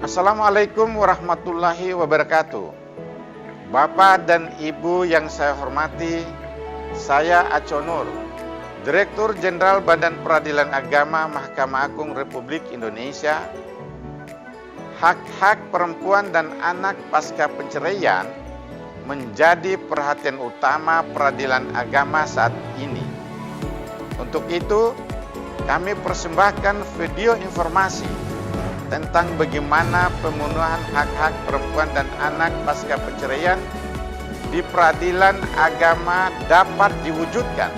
Assalamualaikum warahmatullahi wabarakatuh. Bapak dan Ibu yang saya hormati, saya Aco Nur, Direktur Jenderal Badan Peradilan Agama Mahkamah Agung Republik Indonesia. Hak-hak perempuan dan anak pasca perceraian menjadi perhatian utama peradilan agama saat ini. Untuk itu, kami persembahkan video informasi tentang bagaimana pemenuhan hak-hak perempuan dan anak pasca perceraian di peradilan agama dapat diwujudkan.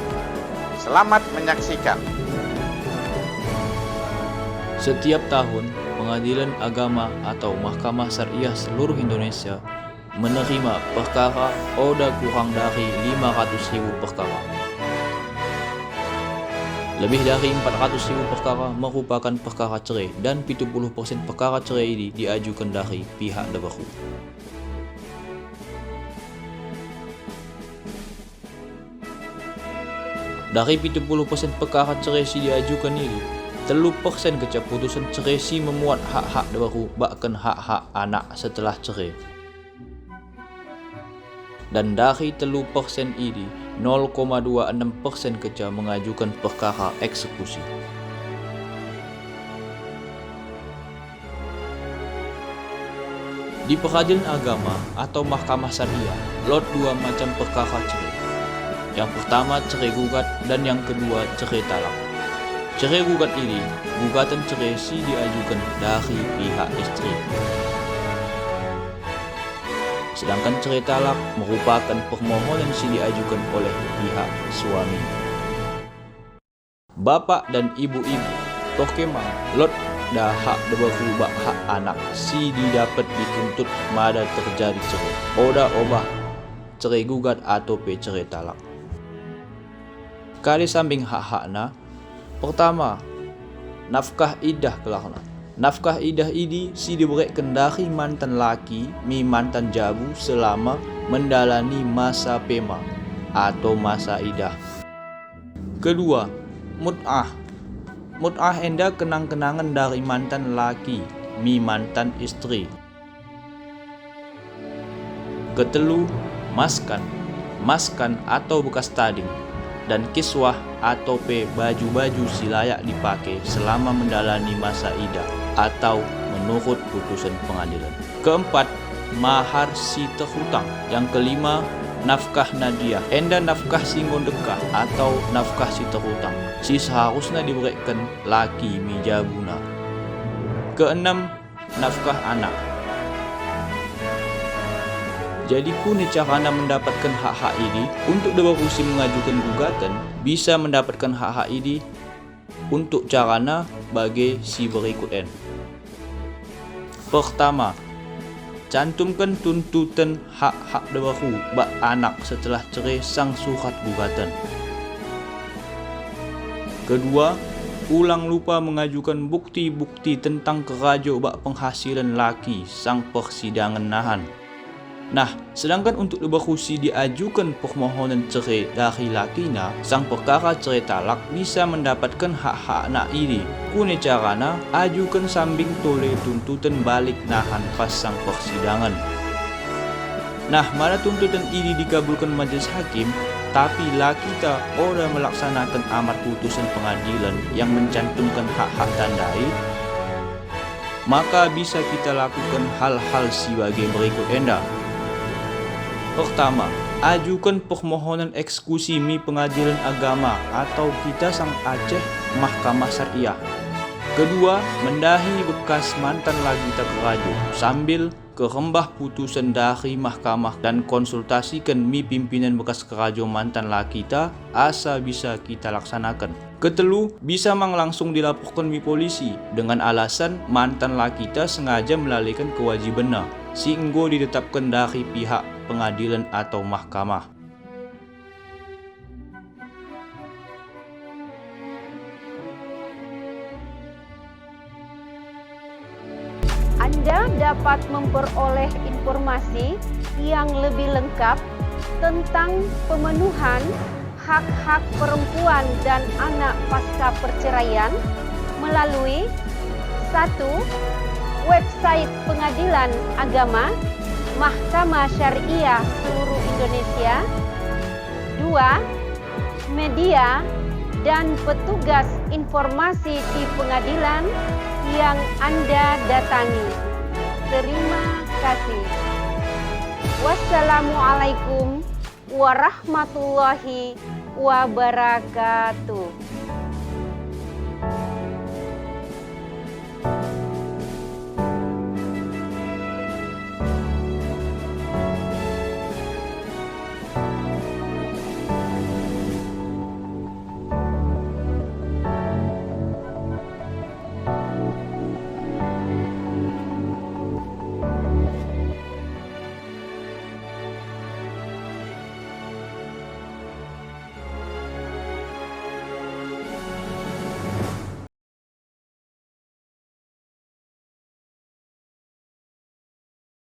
Selamat menyaksikan. Setiap tahun, Pengadilan Agama atau Mahkamah Syariah seluruh Indonesia menerima perkara ada kurang dari 500.000 perkara. Lebih dari 400.000 perkara merupakan perkara cerai dan 70% perkara cerai ini diajukan dari pihak terberhu. Dari 70% perkara cerai si diajukan ini, 3% keputusan cerai si memuat hak-hak terberhu bahkan hak-hak anak setelah cerai. Dan dari 3% ini, 0,26% keja mengajukan perkara eksekusi. Di peradilan agama atau mahkamah syariah, lot 2 macam perkara cerai. Yang pertama cerai gugat dan yang kedua cerai talak. Cerai gugat ini, gugatan cerai si diajukan dari pihak istri. Sedangkan cerai talak merupakan permohonan si diajukan oleh pihak suami. Bapak dan ibu-ibu, toh kemang lot dah hak terberhu bak hak anak si didapat dituntut mada terjadi cerai. Oda obah cerai gugat atau cerai talak. Kali samping hak-hakna, pertama, nafkah idah kelakna. Nafkah idah ini si diberikan dari mantan laki mi mantan jabu selama menjalani masa pema atau masa idah. Kedua, mut'ah. Mut'ah enda kenang-kenangan dari mantan laki mi mantan istri. Ketelu, maskan. Maskan atau bekas tading. Dan kiswah atau baju-baju si layak dipakai selama menjalani masa idah atau menurut putusan pengadilan. Keempat, mahar si terhutang. Yang kelima, nafkah nadiah. Enda nafkah si ngondekah atau nafkah si terhutang. Si seharusnya diberikan laki mijabuna. Keenam, nafkah anak. Jadi kuni carana mendapatkan hak-hak ini untuk terberhu si mengajukan gugatan bisa mendapatkan hak-hak ini untuk carana bagi si berikut. Pertama, cantumkan tuntutan hak-hak terberhu bak anak setelah cerai sang surat gugatan. Kedua, ulang lupa mengajukan bukti-bukti tentang kerajo bak penghasilan laki sang persidangan nahan. Nah, sedangkan untuk terberhu si diajukan permohonan cerai dari lakina, sang perkara cerai talak bisa mendapatkan hak-hak anak ini. Kune carana ajukan sambing tole tuntutan balik nahan pas sang persidangan. Nah, mana tuntutan ini dikabulkan majelis hakim, tapi lakita ora melaksanakan amar putusan pengadilan yang mencantumkan hak-hak tandai, maka bisa kita lakukan hal-hal sebagai berikut enda. Pertama, ajukan permohonan eksekusi mi pengadilan agama atau kita sang Aceh Mahkamah Syariah. Kedua, mendahi bekas mantan lagi tak kerajo sambil kerembah putusan dari mahkamah dan konsultasikan mi pimpinan bekas kerajo mantan laki kita asa bisa kita laksanakan. Ketelu, bisa langsung dilaporkan mi polisi dengan alasan mantan laki kita sengaja melalaikan kewajibannya sehingga ditetapkan dari pihak pengadilan atau mahkamah. Anda dapat memperoleh informasi yang lebih lengkap tentang pemenuhan hak-hak perempuan dan anak pasca perceraian melalui 1. website Pengadilan Agama Mahkamah Syariah seluruh Indonesia. 2. Media dan petugas informasi di pengadilan yang Anda datangi. Terima kasih. Wassalamualaikum warahmatullahi wabarakatuh.